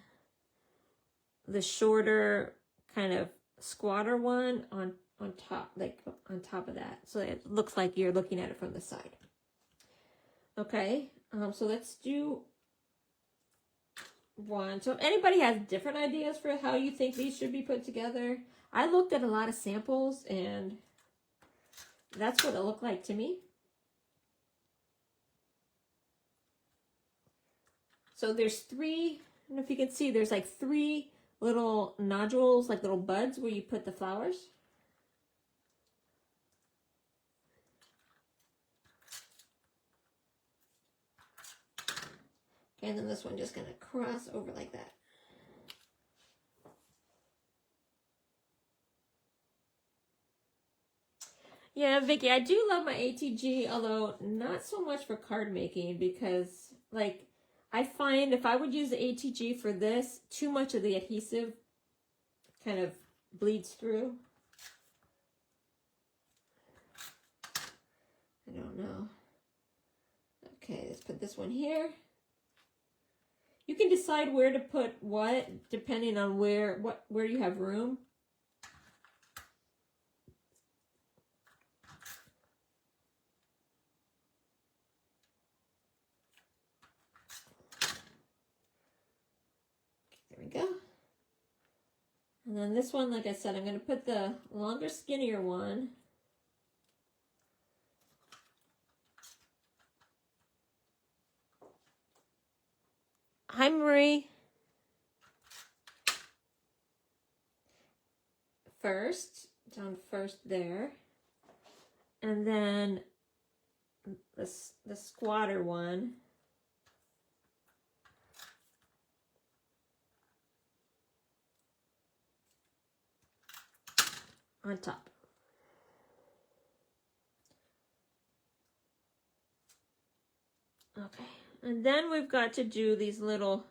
the shorter, kind of squatter one on top, like on top of that. So it looks like you're looking at it from the side. Okay, so let's do one. So if anybody has different ideas for how you think these should be put together, I looked at a lot of samples and that's what it looked like to me. So there's three, I don't know if you can see, there's like three little nodules, like little buds where you put the flowers. Okay, and then this one just gonna cross over like that. Yeah, Vicky, I do love my ATG, although not so much for card making because, like, I find if I would use the ATG for this, too much of the adhesive kind of bleeds through. I don't know. Okay, let's put this one here. You can decide where to put what depending on where you have room. There we go. And then this one, like I said, I'm going to put the longer, skinnier one. Hi, Marie. First, down first there. And then the squatter one on top. Okay, and then we've got to do these little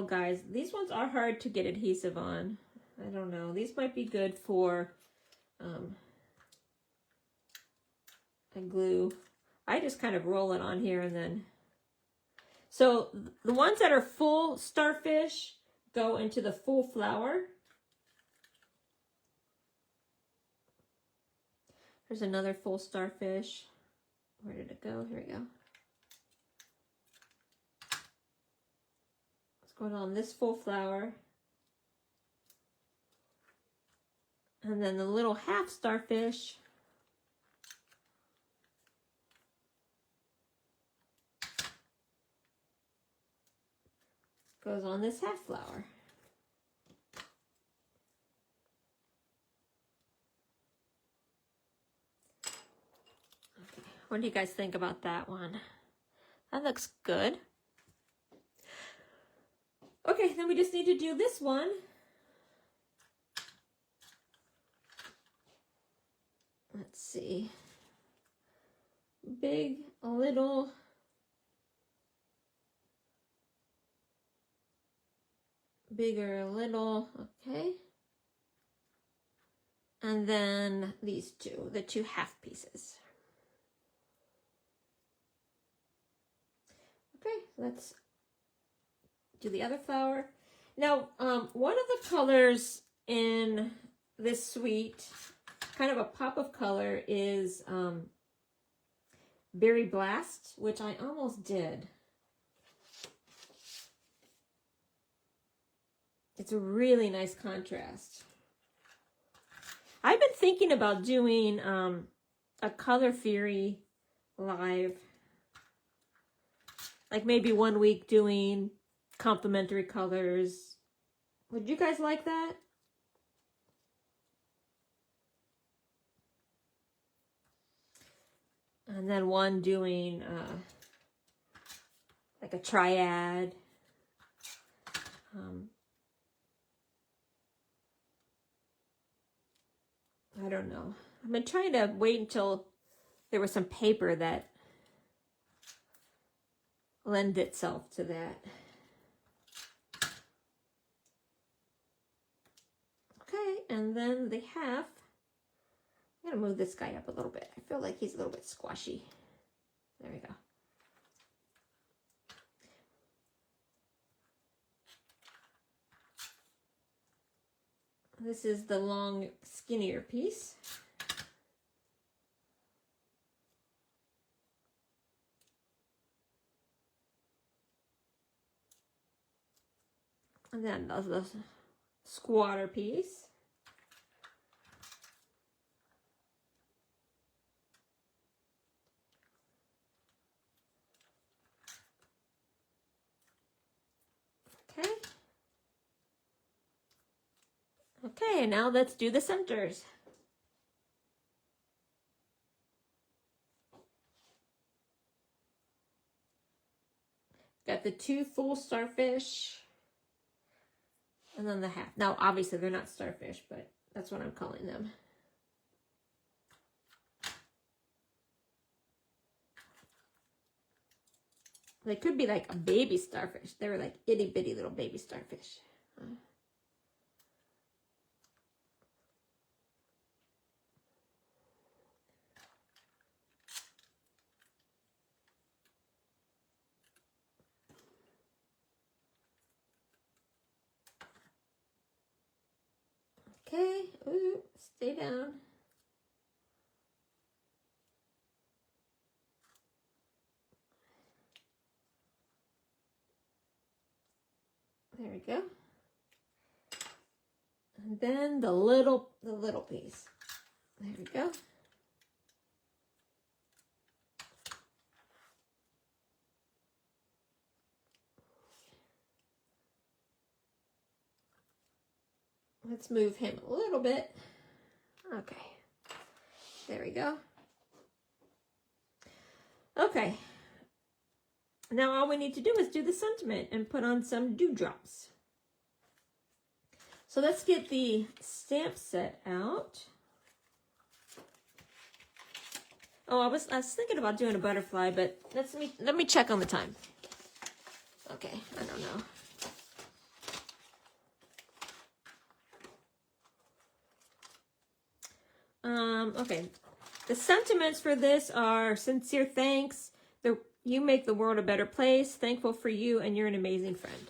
guys. These ones are hard to get adhesive on. I don't know. These might be good for a glue. I just kind of roll it on here and then. So the ones that are full starfish go into the full flower. There's another full starfish. Where did it go? Here we go. Let's go on this full flower. And then the little half starfish goes on this half flower. Okay. What do you guys think about that one? That looks good. Okay, then we just need to do this one. Let's see. Big, a little. Bigger, a little, okay. And then these two, the two half pieces. Okay, let's do the other flower. Now, one of the colors in this suite, kind of a pop of color, is Berry Blast, which I almost did. It's a really nice contrast. I've been thinking about doing a Color Fury live. Like maybe one week doing complementary colors. Would you guys like that? And then one doing like a triad. I don't know. I've been trying to wait until there was some paper that lend itself to that. Okay, and then the half. I'm gonna move this guy up a little bit. I feel like he's a little bit squashy. There we go. This is the long, skinnier piece. And then the squatter piece. Okay. Okay, now let's do the centers. Got the two full starfish. And then the half. Now, obviously, they're not starfish, but that's what I'm calling them. They could be like a baby starfish. They were like itty bitty little baby starfish. Okay, ooh, stay down. There we go. And then the little piece. There we go. Let's move him a little bit. Okay, there we go. Okay, now all we need to do is do the sentiment and put on some dewdrops. So let's get the stamp set out. Oh, I was thinking about doing a butterfly, but let me check on the time. Okay, I don't know. Okay, the sentiments for this are sincere thanks. You make the world a better place. Thankful for you, and you're an amazing friend.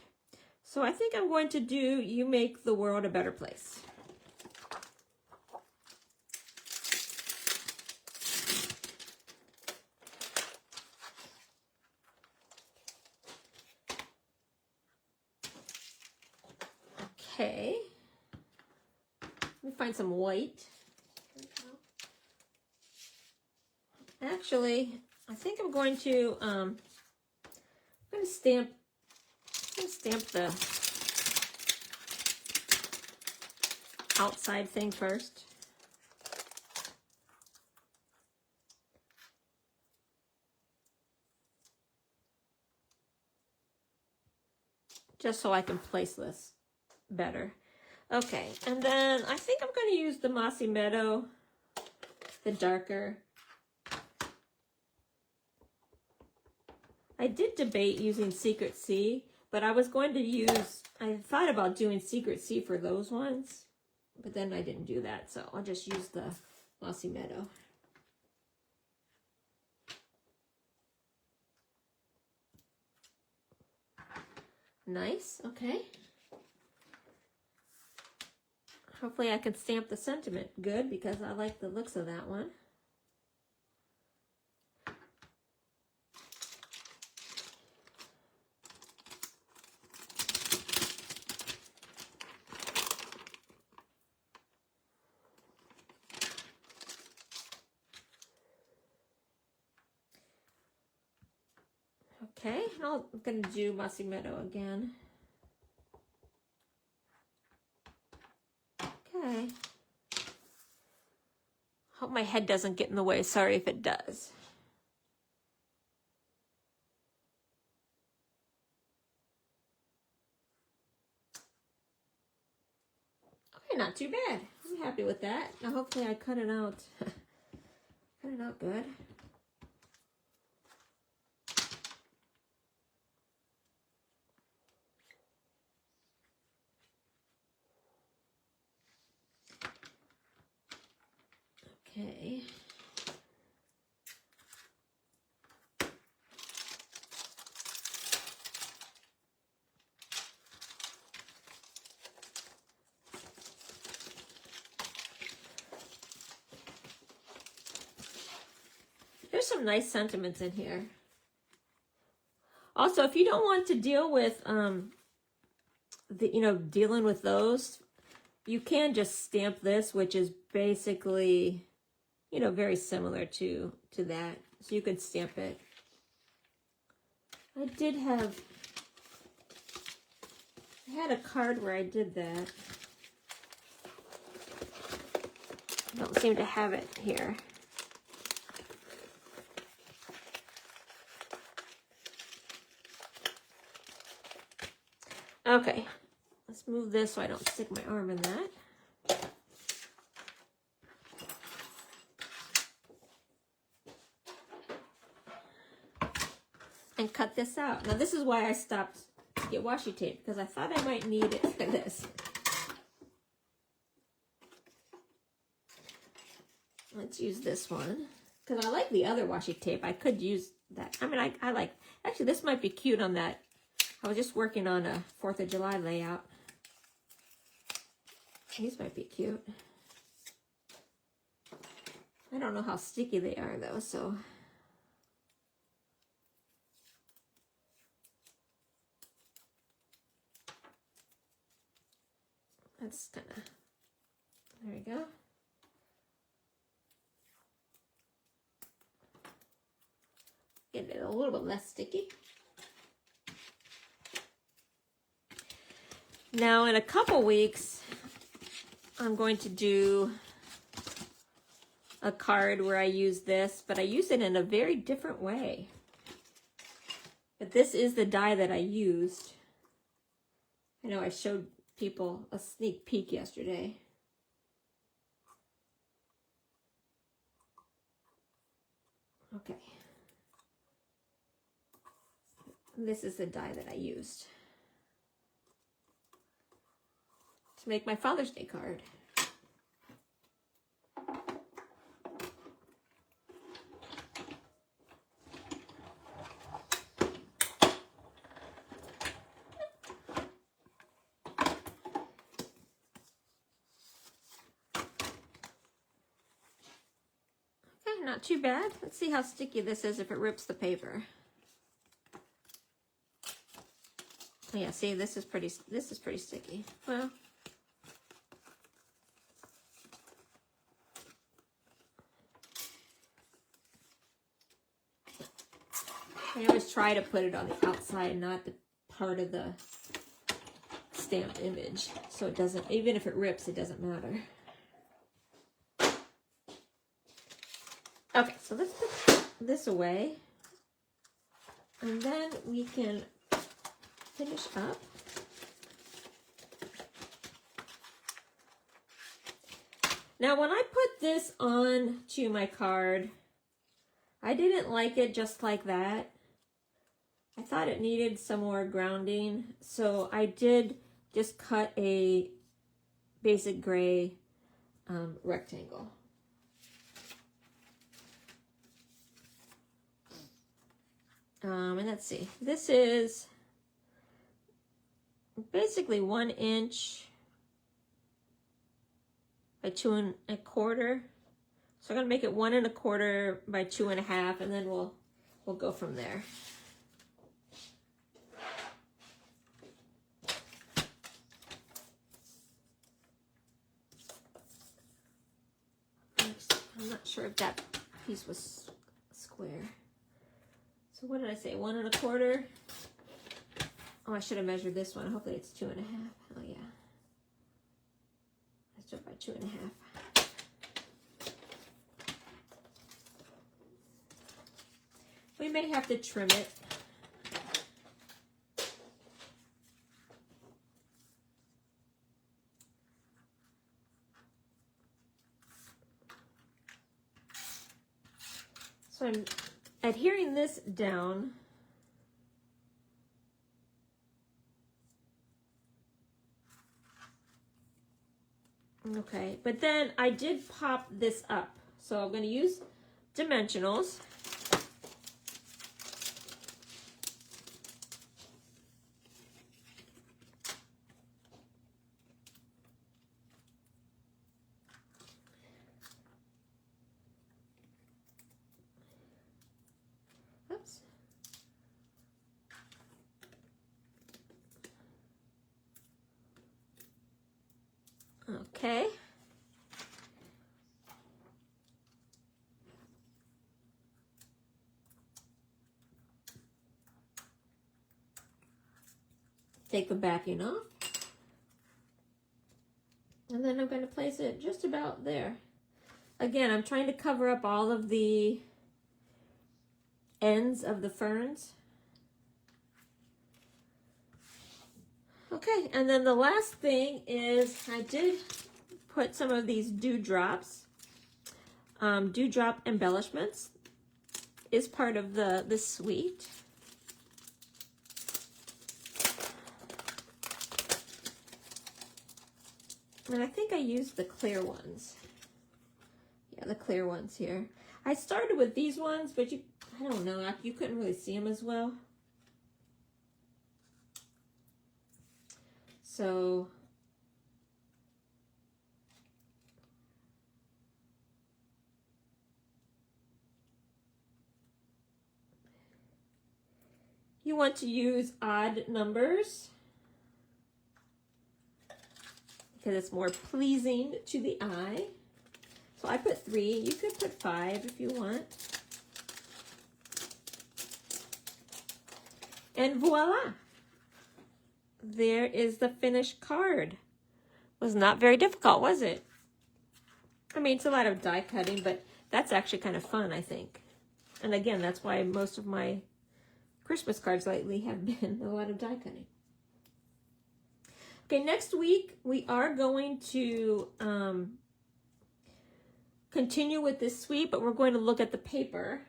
So I think I'm going to do you make the world a better place. Okay. Let me find some white. Actually, I think I'm going to stamp the outside thing first. Just so I can place this better. Okay, and then I think I'm going to use the Mossy Meadow, the darker. I did debate using Secret Sea, but I thought about doing Secret Sea for those ones, but then I didn't do that, so I'll just use the Mossy Meadow. Nice, okay. Hopefully I can stamp the sentiment good because I like the looks of that one. Okay, I'm going to do Mossy Meadow again. Okay. Hope my head doesn't get in the way. Sorry if it does. Okay, not too bad. I'm happy with that. Now hopefully I cut it out. Cut it out good. Okay. There's some nice sentiments in here. Also, if you don't want to deal with dealing with those, you can just stamp this, which is basically, very similar to that. So you could stamp it. I had a card where I did that. I don't seem to have it here. Okay, let's move this so I don't stick my arm in that. And cut this out. Now this is why I stopped to get washi tape, because I thought I might need it for this. Let's use this one, because I like the other washi tape. I could use that. I mean, I like, actually this might be cute on that. I was just working on a 4th of July layout. These might be cute. I don't know how sticky they are though, so. That's kind of, there you go. Get it a little bit less sticky. Now in a couple weeks, I'm going to do a card where I use this, but I use it in a very different way. But this is the die that I used. I know I showed people a sneak peek yesterday. Okay. This is the die that I used to make my Father's Day card. Okay, not too bad. Let's see how sticky this is if it rips the paper. Yeah, see, this is pretty sticky. Well, I always try to put it on the outside, not the part of the stamped image, so it doesn't, even if it rips, it doesn't matter. Okay, so let's put this away, and then we can finish up. Now, when I put this on to my card, I didn't like it just like that. I thought it needed some more grounding, so I did just cut a basic gray rectangle. And let's see, this is basically 1 inch by 2 1/4. So I'm gonna make it 1 1/4 by 2 1/2, and then we'll go from there. I'm not sure if that piece was square. So what did I say? 1 1/4. Oh, I should have measured this one. Hopefully it's 2 1/2. Oh yeah. Let's do it by 2 1/2. We may have to trim it. So I'm adhering this down. Okay, but then I did pop this up. So I'm going to use dimensionals. Oops. Okay. Take the backing off. And then I'm going to place it just about there. Again, I'm trying to cover up all of the ends of the ferns. Okay, and then the last thing is I did put some of these dewdrops. Dewdrop embellishments is part of the suite. And I think I used the clear ones. Yeah, the clear ones here. I started with these ones, but I don't know, you couldn't really see them as well. So you want to use odd numbers because it's more pleasing to the eye. So I put 3. You could put 5 if you want. And voila! There is the finished card. Was not very difficult, was it? I mean, it's a lot of die cutting, but that's actually kind of fun, I think. And again, that's why most of my Christmas cards lately have been a lot of die cutting. Okay, next week we are going to continue with this suite, but we're going to look at the paper.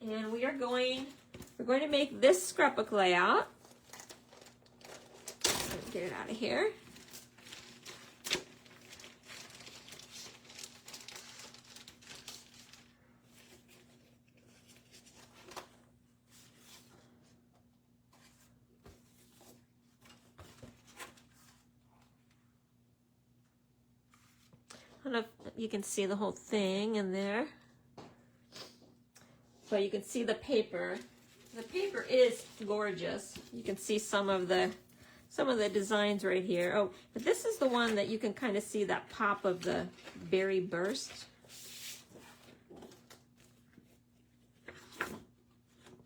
And we're going to make this scrapbook layout. Get it out of here. I don't know if you can see the whole thing in there, but you can see the paper. The paper is gorgeous. You can see some of the designs right here. Oh, but this is the one that you can kind of see that pop of the berry burst.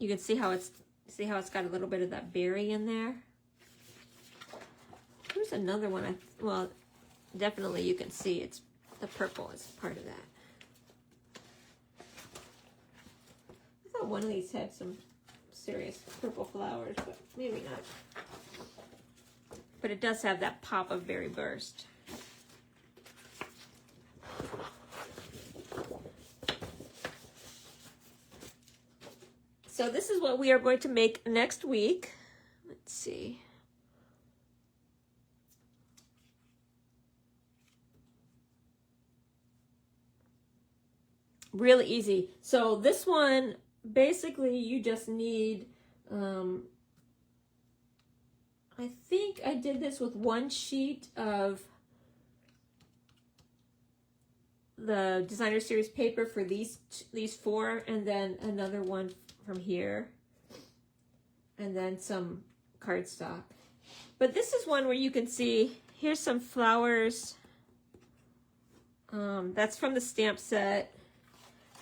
You can see how it's got a little bit of that berry in there. Here's another one. Well, definitely you can see the purple is part of that. I thought one of these had some serious purple flowers, but maybe not. But it does have that pop of berry burst. So this is what we are going to make next week. Let's see. Really easy. So this one, basically you just need, I think I did this with one sheet of the designer series paper for these four, and then another one from here, and then some cardstock. But this is one where you can see, here's some flowers. That's from the stamp set.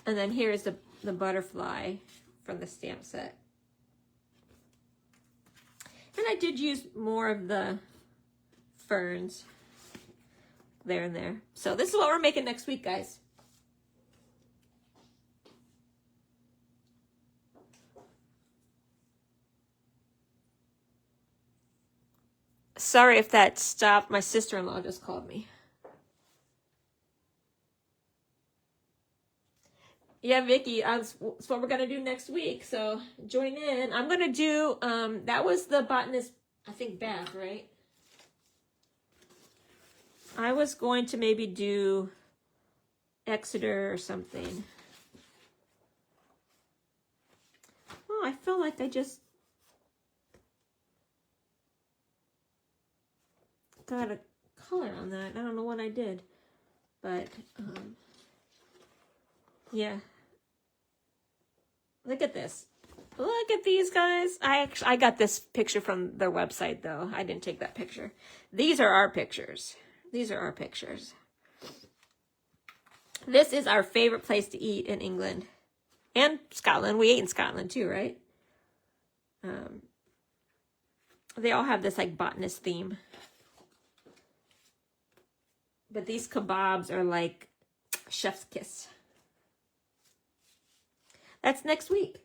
And then here's the butterfly from the stamp set. And I did use more of the ferns there and there. So this is what we're making next week, guys. Sorry if that stopped. My sister-in-law just called me. Yeah, Vicki, that's what we're going to do next week, so join in. I'm going to do, that was the botanist, I think, bath, right? I was going to maybe do Exeter or something. Oh, I feel like I just got a color on that. I don't know what I did, but, yeah. Look at this. Look at these guys. I got this picture from their website, though. I didn't take that picture. These are our pictures. These are our pictures. This is our favorite place to eat in England and Scotland. We ate in Scotland too, right? They all have this like botanist theme. But these kebabs are like chef's kiss. That's next week.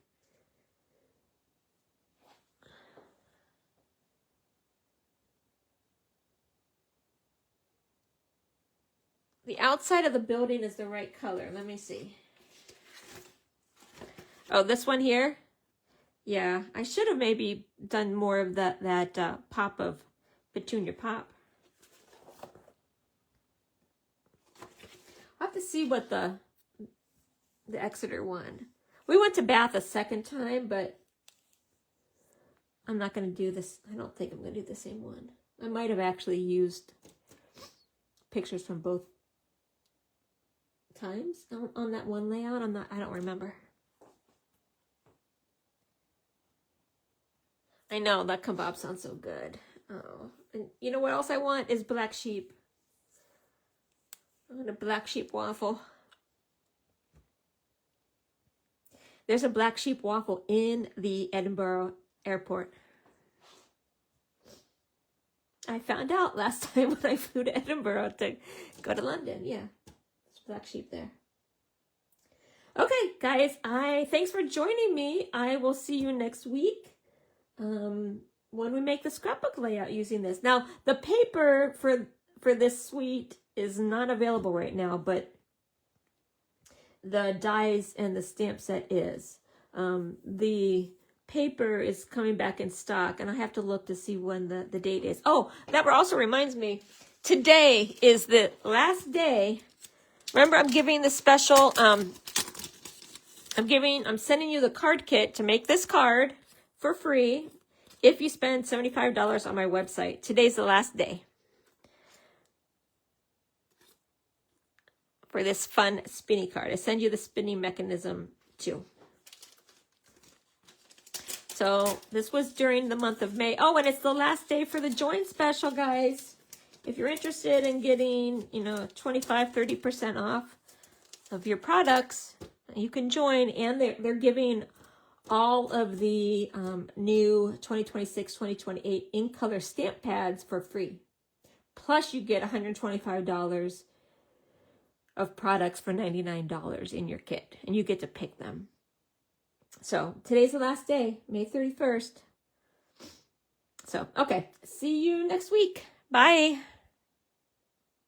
The outside of the building is the right color. Let me see. Oh, this one here? Yeah, I should have maybe done more of that pop of Petunia Pop. I'll have to see what the Exeter one. We went to Bath a second time, but I'm not going to do this. I don't think I'm going to do the same one. I might have actually used pictures from both times on that one layout. I don't remember. I know, that kebab sounds so good. Oh, and you know what else I want is black sheep. I want a black sheep waffle. There's a black sheep waffle in the Edinburgh airport. I found out last time when I flew to Edinburgh to go to London. Yeah, there's black sheep there. Okay, guys, thanks for joining me. I will see you next week when we make the scrapbook layout using this. Now, the paper for this suite is not available right now, but the dies and the stamp set is. The paper is coming back in stock, and I have to look to see when the date is. Oh, that also reminds me, today is the last day. Remember, I'm giving the special, I'm sending you the card kit to make this card for free if you spend $75 on my website. Today's the last day for this fun spinny card. I send you the spinning mechanism too. So this was during the month of May. Oh, and it's the last day for the join special, guys. If you're interested in getting, 25, 30% off of your products, you can join. And they're giving all of the new 2026, 2028 in color stamp pads for free. Plus you get $125 of products for $99 in your kit, and you get to pick them. So today's the last day, May 31st. So, okay, see you next week. Bye.